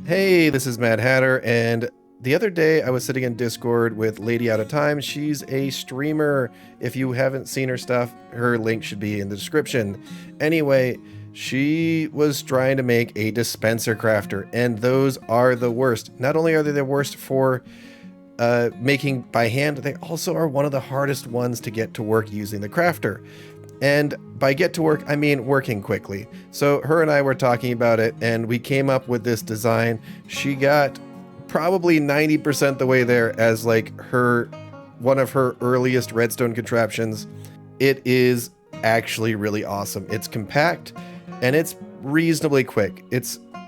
Hey, this is Mad Hatter, and the other day I was sitting in Discord with Lady Out of Time. She's a streamer. If you haven't seen her stuff, her link should be in the description. Anyway, she was trying to make a dispenser crafter, and those are the worst. Not only are they the worst for making by hand, they also are one of the hardest ones to get to work using the crafter. And by get to work, I mean working quickly. So her and I were talking about it, and we came up with this design. She got probably 90% the way there as like one of her earliest redstone contraptions. It is actually really awesome. It's compact and it's reasonably quick.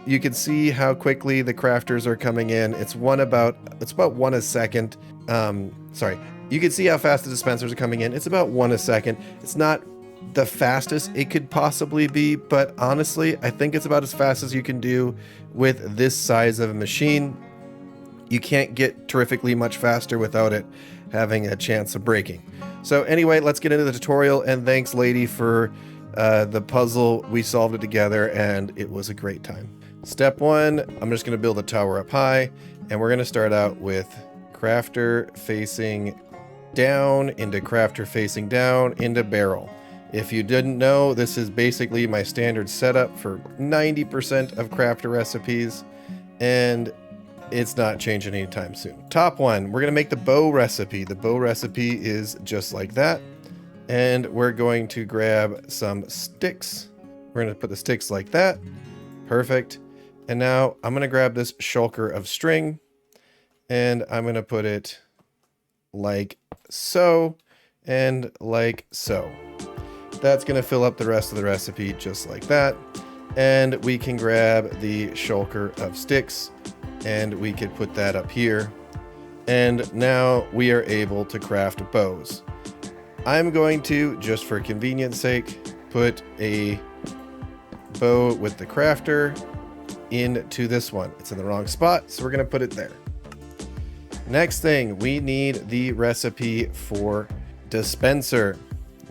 You can see how quickly the crafters are coming in. It's about one a second. Sorry. You can see how fast the dispensers are coming in. It's about one a second. It's not the fastest it could possibly be, but honestly, I think it's about as fast as you can do with this size of a machine. You can't get terrifically much faster without it having a chance of breaking. So anyway, let's get into the tutorial, and thanks, lady, for the puzzle. We solved it together, and it was a great time. Step one, I'm just going to build a tower up high, and we're going to start out with crafter facing down into crafter facing down into barrel. If you didn't know, this is basically my standard setup for 90% of crafter recipes, and it's not changing anytime soon. Top one, we're going to make the bow recipe. The bow recipe is just like that, and we're going to grab some sticks. We're going to put the sticks like that. Perfect. And now I'm going to grab this shulker of string, and I'm going to put it like so and like so. That's going to fill up the rest of the recipe just like that. And we can grab the shulker of sticks and we could put that up here. And now we are able to craft bows. I'm going to, just for convenience sake, put a bow with the crafter into this one. It's in the wrong spot, so we're going to put it there. Next thing, we need the recipe for dispenser.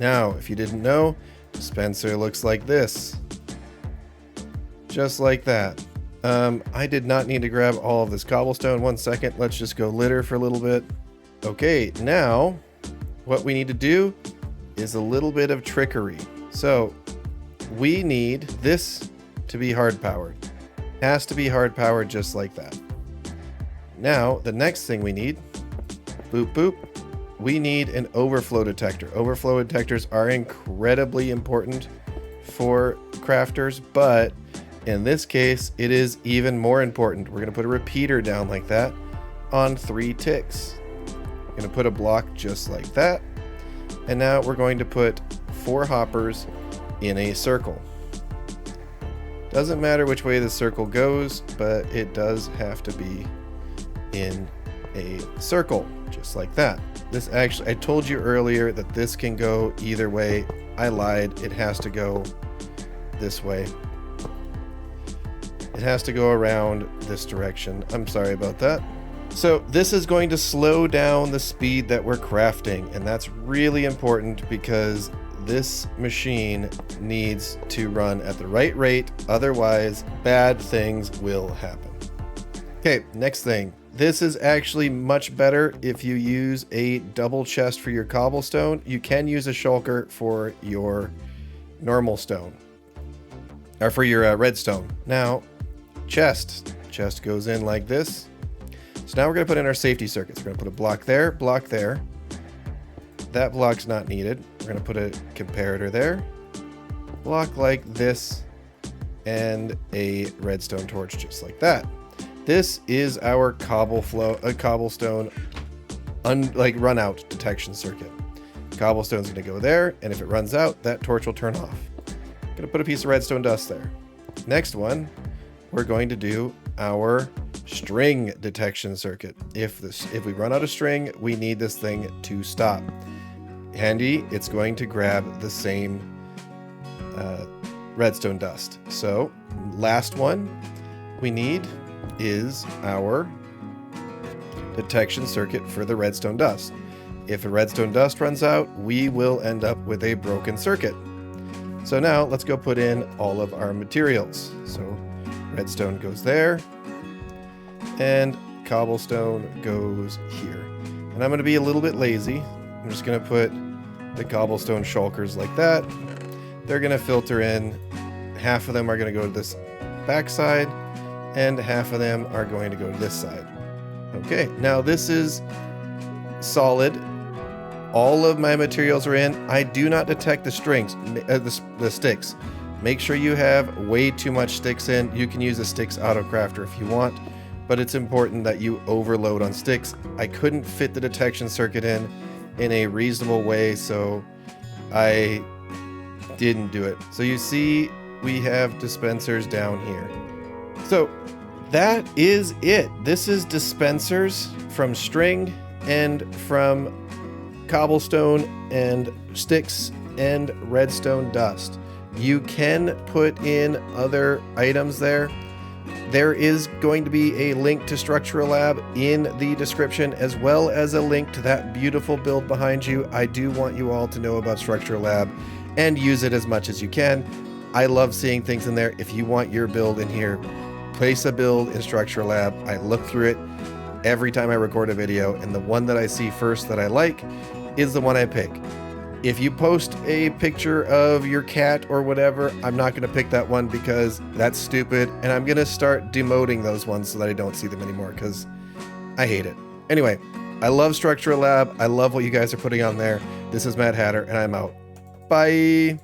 Now, if you didn't know, dispenser looks like this. Just like that. I did not need to grab all of this cobblestone. 1 second, let's just go litter for a little bit. Okay, now what we need to do is a little bit of trickery. So we need this to be hard powered. Has to be hard powered just like that. Now, the next thing we need, boop, boop, we need an overflow detector. Overflow detectors are incredibly important for crafters, but in this case, it is even more important. We're going to put a repeater down like that on 3 ticks. We're going to put a block just like that. And now we're going to put 4 hoppers in a circle. Doesn't matter which way the circle goes, but it does have to be in a circle, just like that. This actually, I told you earlier that this can go either way. I lied. It has to go this way. It has to go around this direction. I'm sorry about that. So this is going to slow down the speed that we're crafting, and that's really important because this machine needs to run at the right rate. Otherwise, bad things will happen. Okay, next thing. This is actually much better if you use a double chest for your cobblestone. You can use a shulker for your normal stone, or for your redstone. Now, chest goes in like this. So now we're going to put in our safety circuits. We're going to put a block there, block there. That block's not needed. We're going to put a comparator there, block like this, and a redstone torch just like that. This is our cobblestone run out detection circuit. Cobblestone's going to go there, and if it runs out, that torch will turn off. I'm going to put a piece of redstone dust there. Next one, we're going to do our string detection circuit. If we run out of string, we need this thing to stop. Handy, it's going to grab the same redstone dust. So last one we need is our detection circuit for the redstone dust. If a redstone dust runs out, we will end up with a broken circuit. So now let's go put in all of our materials. So redstone goes there, and cobblestone goes here. And I'm going to be a little bit lazy. I'm just going to put the cobblestone shulkers like that. They're going to filter in. Half of them are going to go to this back side, and half of them are going to go to this side. Okay, now this is solid. All of my materials are in. I do not detect the strings, the sticks. Make sure you have way too much sticks in. You can use a sticks Autocrafter if you want, but it's important that you overload on sticks. I couldn't fit the detection circuit in a reasonable way, so I didn't do it. So you see we have dispensers down here. So that is it. This is dispensers from string and from cobblestone and sticks and redstone dust. You can put in other items there. There is going to be a link to Structura Lab in the description, as well as a link to that beautiful build behind you. I do want you all to know about Structura Lab and use it as much as you can. I love seeing things in there. If you want your build in here, place a build in Structura Lab. I look through it every time I record a video, and the one that I see first that I like is the one I pick. If you post a picture of your cat or whatever, I'm not going to pick that one because that's stupid, and I'm going to start demoting those ones so that I don't see them anymore because I hate it. Anyway, I love Structura Lab. I love what you guys are putting on there. This is Mad Hatter, and I'm out. Bye!